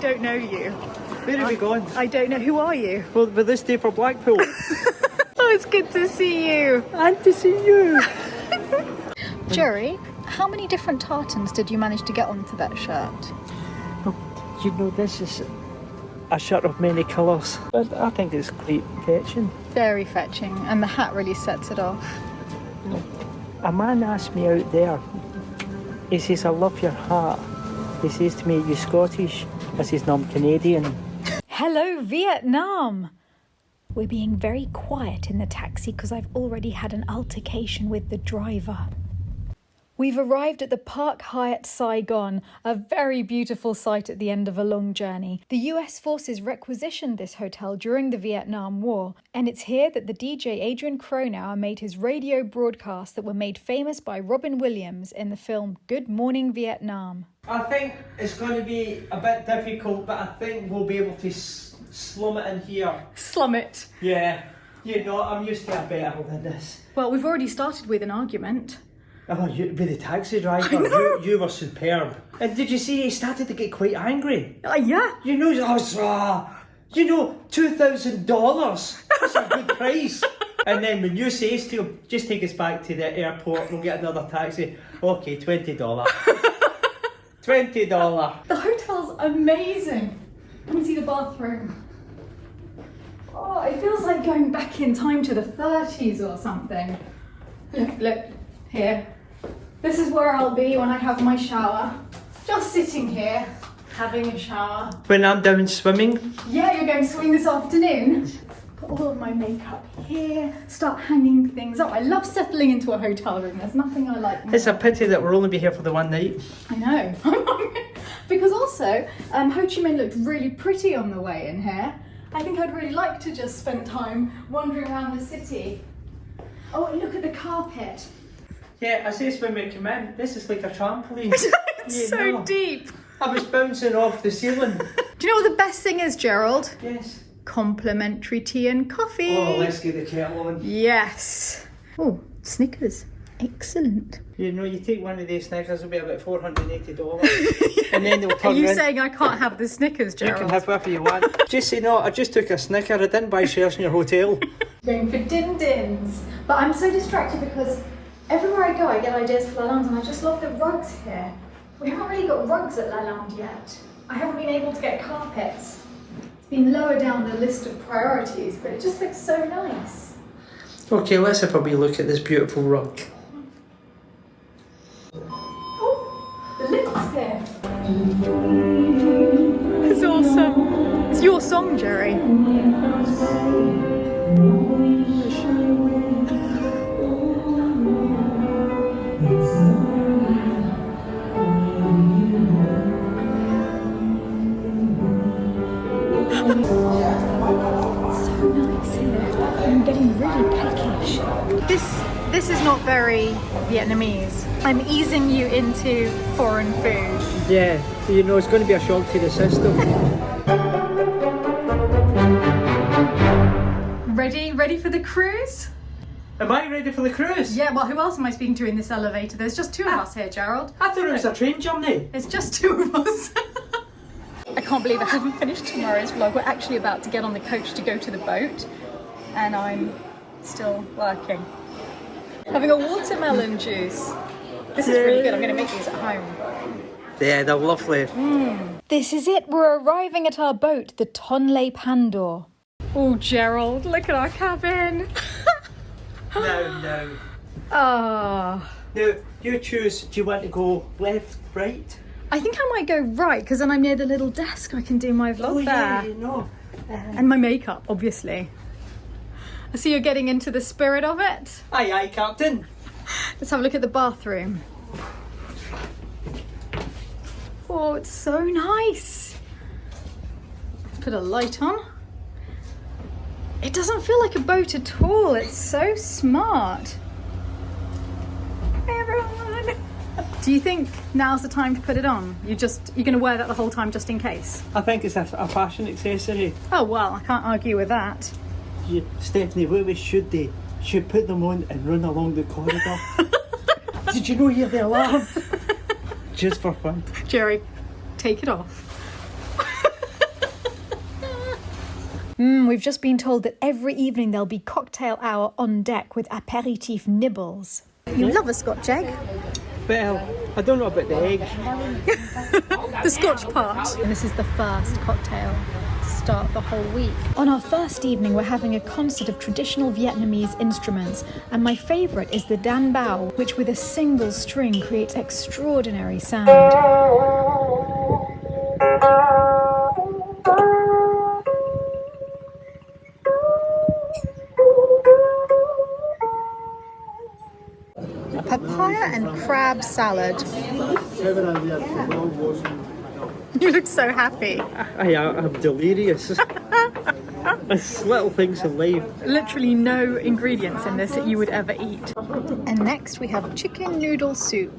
don't know you. Where are we going? I don't know. Who are you? Well, with this day for Blackpool. Oh, it's good to see you. And to see you. Jerry, how many different tartans did you manage to get onto that shirt? Well, you know, this is a shirt of many colours, but I think it's quite fetching. Very fetching, and the hat really sets it off. A man asked me out there, he says, I love your hat. He says to me, are you Scottish? I says, no, I'm Canadian. Hello, Vietnam! We're being very quiet in the taxi because I've already had an altercation with the driver. We've arrived at the Park Hyatt Saigon, a very beautiful site at the end of a long journey. The US forces requisitioned this hotel during the Vietnam War, and it's here that the DJ Adrian Cronauer made his radio broadcasts that were made famous by Robin Williams in the film Good Morning Vietnam. I think it's going to be a bit difficult, but I think we'll be able to slum it in here. Slum it. Yeah. You know, I'm used to a better than this. Well, we've already started with an argument. Oh, you with the taxi driver, you were superb. And did you see he started to get quite angry? Yeah. You know, $2,000. That's a good price. And then when you say to him, just take us back to the airport, we'll get another taxi. Okay, $20. $20. The hotel's amazing. Come and see the bathroom. Oh, it feels like going back in time to the 30s or something. Look, here. This is where I'll be when I have my shower. Just sitting here, having a shower. When I'm down swimming? Yeah, you're going swimming this afternoon. Put all of my makeup here, start hanging things up. I love settling into a hotel room. There's nothing I like more. It's a pity that we'll only be here for the one night. I know. Because also, Ho Chi Minh looked really pretty on the way in here. I think I'd really like to just spend time wandering around the city. Oh, and look at the carpet. Yeah, I say when we come in, this is like a trampoline. It's so deep. I was bouncing off the ceiling. Do you know what the best thing is, Gerald? Yes. Complimentary tea and coffee. Oh, let's get the kettle on. Yes. Oh, Snickers. Excellent. You know, you take one of these Snickers, it'll be about $480. And then they'll turn Are you around. saying I can't have the Snickers, You Gerald? can have whatever you want. Just say, no, I just took a Snicker, I didn't buy shares in your hotel. Going for din-dins. But I'm so distracted because everywhere I go I get ideas for La Lande, and I just love the rugs here. We haven't really got rugs at La Lande yet. I haven't been able to get carpets. It's been lower down the list of priorities, but it just looks so nice. Okay, let's have a wee look at this beautiful rug. Oh, the lift's here. It's awesome. It's your song, Jerry. So nice here. I'm getting really peckish. This is not very Vietnamese. I'm easing you into foreign food. Yeah, you know, it's going to be a shock to the system. Ready for the cruise? Am I ready for the cruise? Yeah, well, who else am I speaking to in this elevator? There's just two of us here, Gerald. I thought it was a train journey. It's just two of us. I can't believe I haven't finished tomorrow's vlog. We're actually about to get on the coach to go to the boat, and I'm still working. Having a watermelon juice. This is really good. I'm going to make these at home. Yeah, they're lovely. This is it. We're arriving at our boat, the Tonle Pandor. Oh, Gerald, look at our cabin. No. Ah. Now, you choose, do you want to go left, right? I think I might go right, because then I'm near the little desk. I can do my vlog there. Yeah, you know. And my makeup, obviously. I see you're getting into the spirit of it. Aye, Captain. Let's have a look at the bathroom. Oh, it's so nice. Let's put a light on. It doesn't feel like a boat at all. It's so smart. Hey everyone. Do you think now's the time to put it on? You're going to wear that the whole time just in case? I think it's a fashion accessory. Oh well, I can't argue with that. Stephanie, what we should do, should put them on and run along the corridor. Did you know you hear the alarm? Just for fun. Jerry, take it off. We've just been told that every evening there'll be cocktail hour on deck with aperitif nibbles. You love a Scotch egg. Well, I don't know about the egg. The Scotch part. And this is the first cocktail to start the whole week. On our first evening, we're having a concert of traditional Vietnamese instruments, and my favourite is the dan bao, which with a single string creates extraordinary sound. Papaya and crab salad. You look so happy. I'm delirious. It's little things in life. Literally no ingredients in this that you would ever eat. And next we have chicken noodle soup.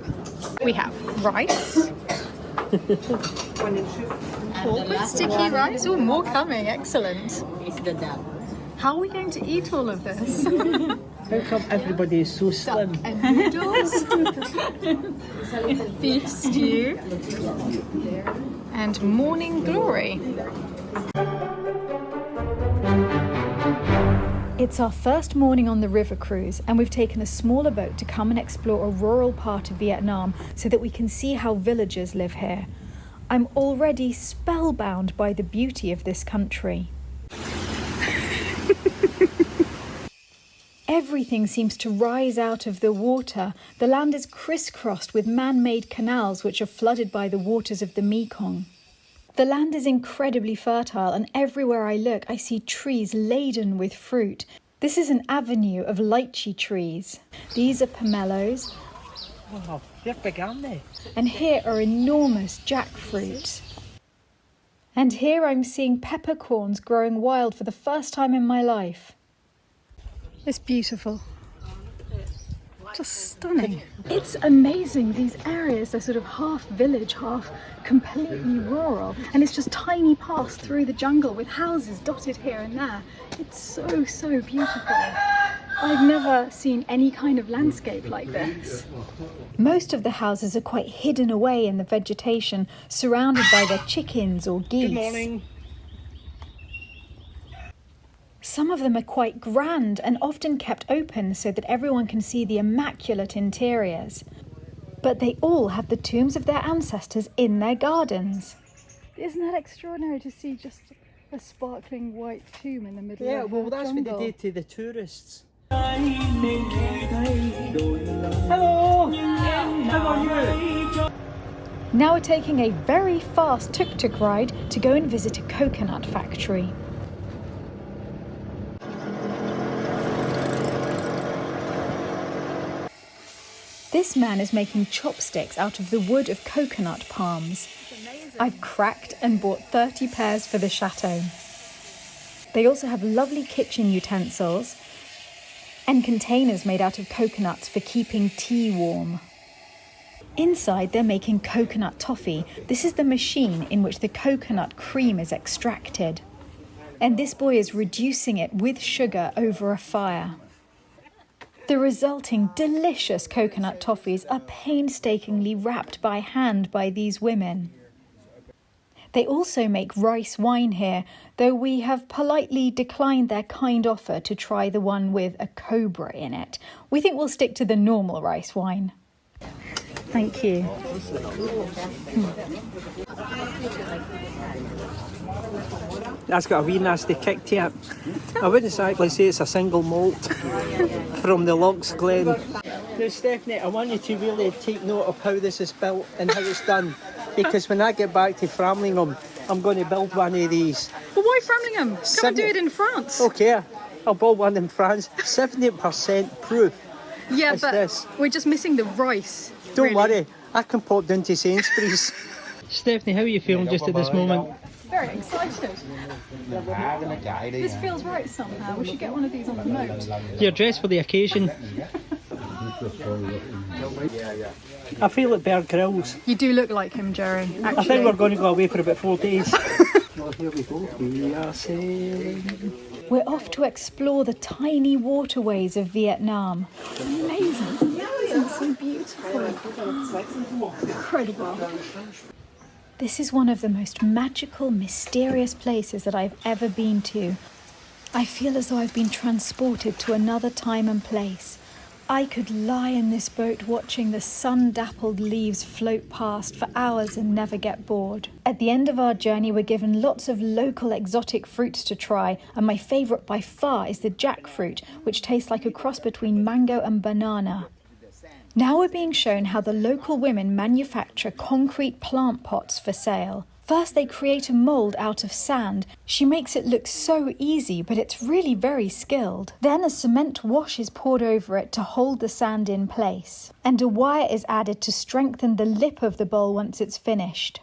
We have rice. Awkward sticky rice. Oh, more coming. Excellent. How are we going to eat all of this? How come everybody is so slim? And noodles. Beef stew. And morning glory. It's our first morning on the river cruise, and we've taken a smaller boat to come and explore a rural part of Vietnam so that we can see how villagers live here. I'm already spellbound by the beauty of this country. Everything seems to rise out of the water. The land is crisscrossed with man-made canals which are flooded by the waters of the Mekong. The land is incredibly fertile, and everywhere I look I see trees laden with fruit. This is an avenue of lychee trees. These are pomelos. Wow, they're big, aren't they? And here are enormous jackfruit. And here I'm seeing peppercorns growing wild for the first time in my life. It's beautiful. Just stunning. It's amazing, these areas, they're sort of half village, half completely rural, and it's just tiny paths through the jungle with houses dotted here and there. It's so, so beautiful. I've never seen any kind of landscape like this. Most of the houses are quite hidden away in the vegetation, surrounded by their chickens or geese. Good morning. Some of them are quite grand and often kept open so that everyone can see the immaculate interiors. But they all have the tombs of their ancestors in their gardens. Isn't that extraordinary to see just a sparkling white tomb in the middle of the jungle? Yeah, well, that's what they do to the tourists. Hello! How are you? Now we're taking a very fast tuk-tuk ride to go and visit a coconut factory. This man is making chopsticks out of the wood of coconut palms. I've cracked and bought 30 pairs for the chateau. They also have lovely kitchen utensils and containers made out of coconuts for keeping tea warm. Inside, they're making coconut toffee. This is the machine in which the coconut cream is extracted. And this boy is reducing it with sugar over a fire. The resulting delicious coconut toffees are painstakingly wrapped by hand by these women. They also make rice wine here, though we have politely declined their kind offer to try the one with a cobra in it. We think we'll stick to the normal rice wine. Thank you. That's got a wee nasty kick to it. I wouldn't exactly say it's a single malt from the Lochs Glen. Now, Stephanie, I want you to really take note of how this is built and how it's done, because when I get back to Framlingham, I'm going to build one of these. Well, why Framlingham? Come and do it in France. Okay, I'll build one in France. 70% proof. Yeah, it's but this. We're just missing the rice. Don't worry, I can pop down to Sainsbury's. Stephanie, how are you feeling just at this moment? Very excited. This feels right somehow. We should get one of these on the note. You're dressed for the occasion. I feel like Bear Grylls. You do look like him, Jerry, actually. I think we're going to go away for about 4 days. Well, here we go. We are sailing. We're off to explore the tiny waterways of Vietnam. Amazing. It's so beautiful. Incredible. This is one of the most magical, mysterious places that I've ever been to. I feel as though I've been transported to another time and place. I could lie in this boat watching the sun-dappled leaves float past for hours and never get bored. At the end of our journey, we're given lots of local exotic fruits to try, and my favourite by far is the jackfruit, which tastes like a cross between mango and banana. Now we're being shown how the local women manufacture concrete plant pots for sale. First, they create a mould out of sand. She makes it look so easy, but it's really very skilled. Then a cement wash is poured over it to hold the sand in place. And a wire is added to strengthen the lip of the bowl once it's finished.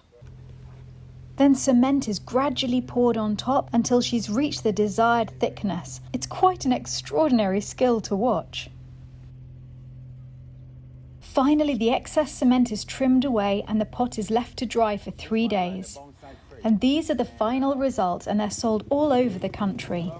Then cement is gradually poured on top until she's reached the desired thickness. It's quite an extraordinary skill to watch. Finally, the excess cement is trimmed away and the pot is left to dry for 3 days. And these are the final results, and they're sold all over the country.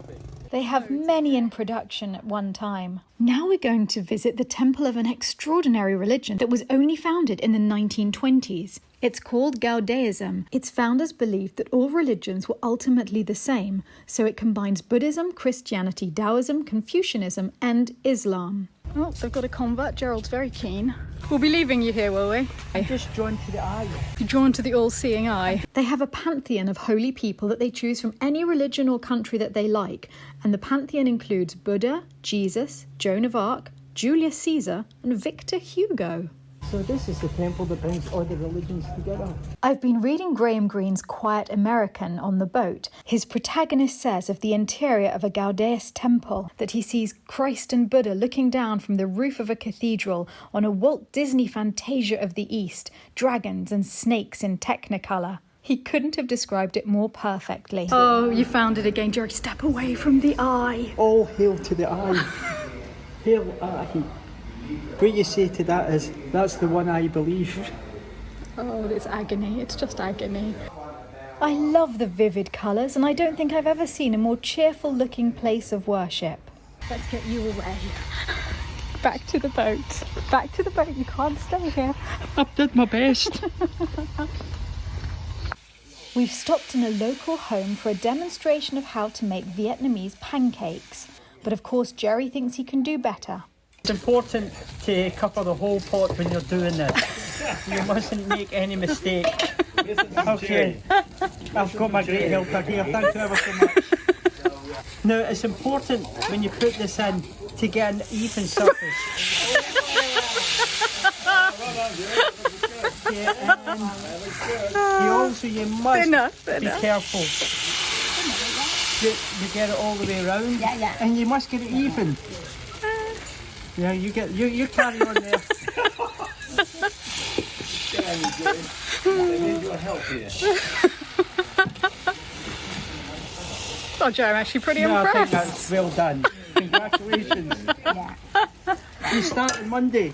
They have many in production at one time. Now we're going to visit the temple of an extraordinary religion that was only founded in the 1920s. It's called Caodaism. Its founders believed that all religions were ultimately the same, so it combines Buddhism, Christianity, Taoism, Confucianism, and Islam. Oh, they've got a convert. Gerald's very keen. We'll be leaving you here, will we? I'm just drawn to the eye. You're drawn to the all-seeing eye. They have a pantheon of holy people that they choose from any religion or country that they like, and the pantheon includes Buddha, Jesus, Joan of Arc, Julius Caesar, and Victor Hugo. So this is the temple that brings all the religions together. I've been reading Graham Greene's Quiet American on the boat. His protagonist says of the interior of a Caodaist temple that he sees Christ and Buddha looking down from the roof of a cathedral on a Walt Disney Fantasia of the East, dragons and snakes in Technicolor. He couldn't have described it more perfectly. Oh, you found it again, Jerry. Step away from the eye. All hail to the eye. Hail eye. What you say to that is, that's the one I believe. Oh, it's agony. It's just agony. I love the vivid colours, and I don't think I've ever seen a more cheerful looking place of worship. Let's get you away. Back to the boat. Back to the boat. You can't stay here. I did my best. We've stopped in a local home for a demonstration of how to make Vietnamese pancakes. But of course, Jerry thinks he can do better. It's important to cover the whole pot when you're doing this. You mustn't make any mistake. Okay, I've got my great helper here. Thank you ever so much. Now, it's important when you put this in to get an even surface. You must be careful. You get it all the way around, and you must get it even. Yeah, you carry on there. I need your help here. Oh, Joe, I'm actually pretty impressed. impressed. I think that's well done. Congratulations. Yeah. You start on Monday.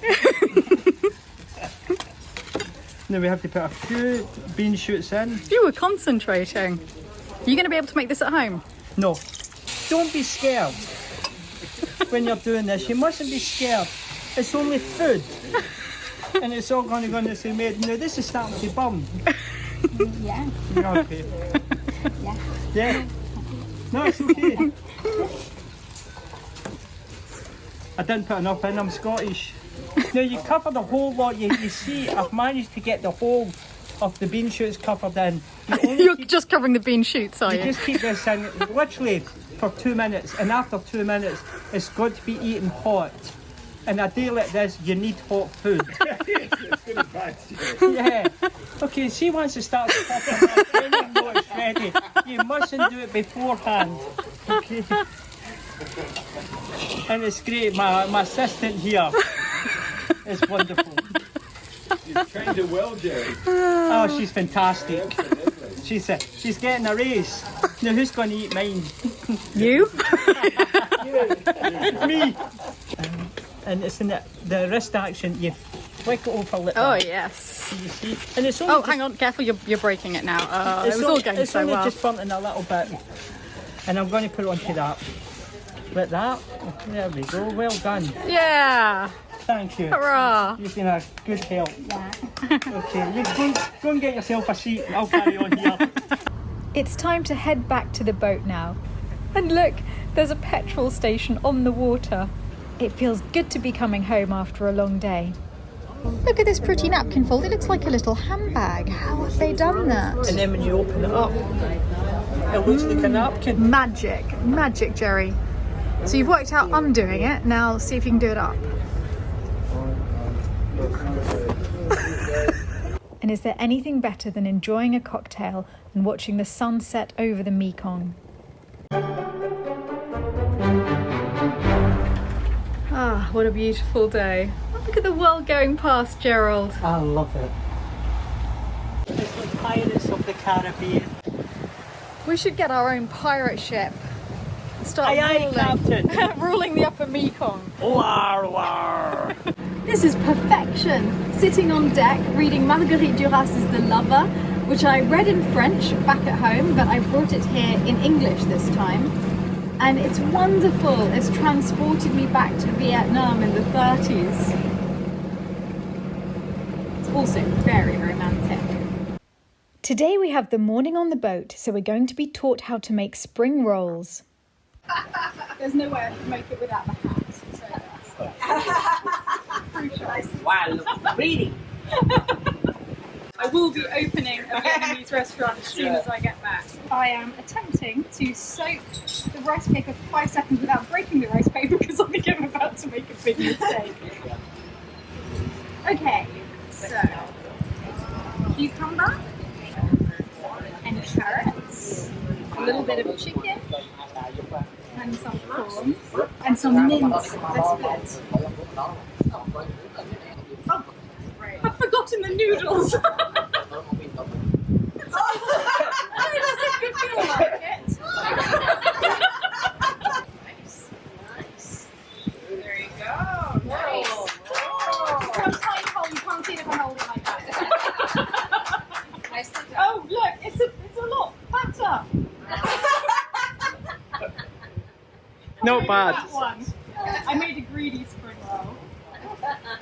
Now we have to put a few bean shoots in. You were concentrating. Are you going to be able to make this at home? No. Don't be scared. When you're doing this, you mustn't be scared. It's only food, and it's all going to go in the same way. Now this is starting to burn. Yeah. You're okay. Yeah. Yeah. No, it's okay. I didn't put enough in. I'm Scottish. Now you cover the whole lot. You see, I've managed to get the whole of the bean shoots covered in. You're just covering the bean shoots, are you? You just keep this in literally for 2 minutes, and after 2 minutes it's got to be eaten hot. And a day like this, you need hot food. Yeah. Okay, see, once it starts popping up, then you know it's ready. You mustn't do it beforehand. Okay. And it's great, my assistant here is wonderful. You've trained her well, Jerry. Oh, she's fantastic. She's getting a raise. Now who's going to eat mine? You? Me. And it's in the wrist action. You flick it over like Oh, that. yes. You see? And it's only Hang on, careful, you're breaking it now. It was all going so well. It's only just burnt in a little bit. And I'm going to put it onto that. Like that. There we go. Well done. Yeah. Thank you. Hurrah. You've been a good help. Yeah. Okay, you go and get yourself a seat. I'll carry on here. It's time to head back to the boat now. And look, there's a petrol station on the water. It feels good to be coming home after a long day. Look at this pretty napkin fold. It looks like a little handbag. How have they done that? And then when you open it up, it looks like a napkin. Magic, Jerry. So you've worked out undoing it. Now see if you can do it up. And is there anything better than enjoying a cocktail and watching the sun set over the Mekong? Ah, what a beautiful day. Look at the world going past, Gerald. I love it. It's like Pirates of the Caribbean. We should get our own pirate ship. Start Aye, aye, ruling. Captain. Ruling the upper Mekong. War, war. This is perfection. Sitting on deck, reading Marguerite Duras's The Lover, which I read in French back at home, but I brought it here in English this time. And it's wonderful. It's transported me back to Vietnam in the 30s. It's also very romantic. Today we have the morning on the boat, so we're going to be taught how to make spring rolls. There's no way I can make it without the hat. So Wow, really? I will be opening a Vietnamese restaurant as soon as I get back. I am attempting to soak the rice paper for 5 seconds without breaking the rice paper because I think I'm about to make a big mistake. Okay, so cucumber and carrots, a little bit of chicken and some prawns and some mint. That's good. Oh, I've forgotten the noodles. It doesn't feel like it. Nice. There you go. Nice. Sometimes you can't see it if I hold it like that. Oh, look, it's a lot fatter. Not bad. That one. I made a greedy spring roll.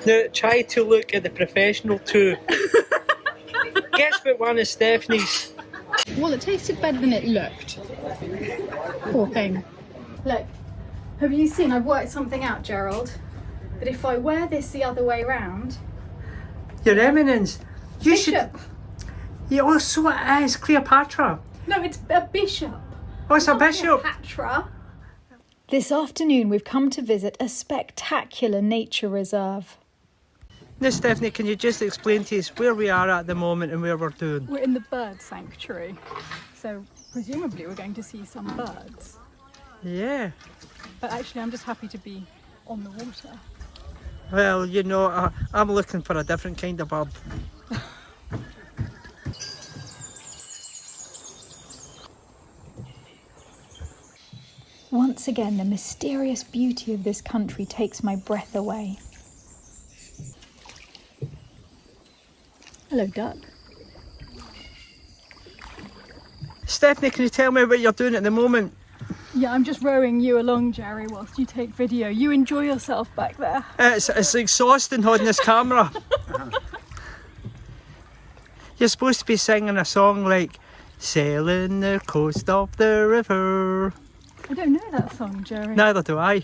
Now, try to look at the professional too. Guess what one is Stephanie's? Well, it tasted better than it looked. Poor thing. Look, have you seen? I've worked something out, Gerald. That if I wear this the other way round, Your Eminence, you should. bishop. Yeah, oh, so it is Cleopatra. No, it's a bishop. Oh, it's a bishop. Cleopatra. This afternoon, we've come to visit a spectacular nature reserve. Now, Stephanie, can you just explain to us where we are at the moment and where we're doing? We're in the bird sanctuary, so presumably we're going to see some birds. Yeah. But actually, I'm just happy to be on the water. Well, you know, I'm looking for a different kind of bird. Once again, the mysterious beauty of this country takes my breath away. Hello, duck. Stephanie, can you tell me what you're doing at the moment? Yeah, I'm just rowing you along, Jerry, whilst you take video. You enjoy yourself back there. It's exhausting holding this camera. You're supposed to be singing a song like "Sailing the coast of the river." I don't know that song, Jerry. Neither do I.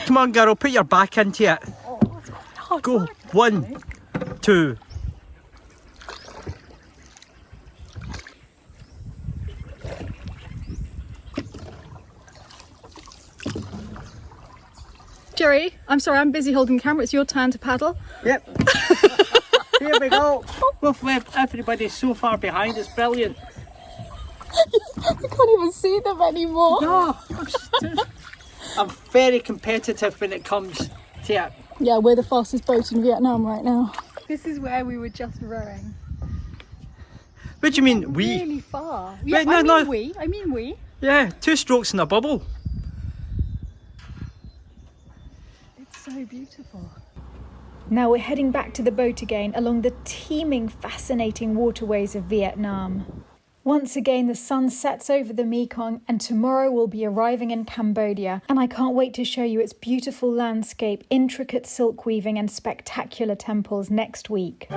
Come on, girl, put your back into it. Oh, that's quite hard Go. work, 1, actually. 2. Jerry, I'm sorry, I'm busy holding the camera. It's your turn to paddle. Yep. Here we go. We've left everybody so far behind, it's brilliant. I can't even see them anymore. No, I'm very competitive when it comes to it. Yeah, we're the fastest boat in Vietnam right now. This is where we were just rowing. What do you mean, we? Really far. Yeah, Wait, no. I mean we. Yeah, 2 strokes in a bubble. It's so beautiful. Now we're heading back to the boat again along the teeming, fascinating waterways of Vietnam. Once again, the sun sets over the Mekong, and tomorrow we'll be arriving in Cambodia. And I can't wait to show you its beautiful landscape, intricate silk weaving, and spectacular temples next week.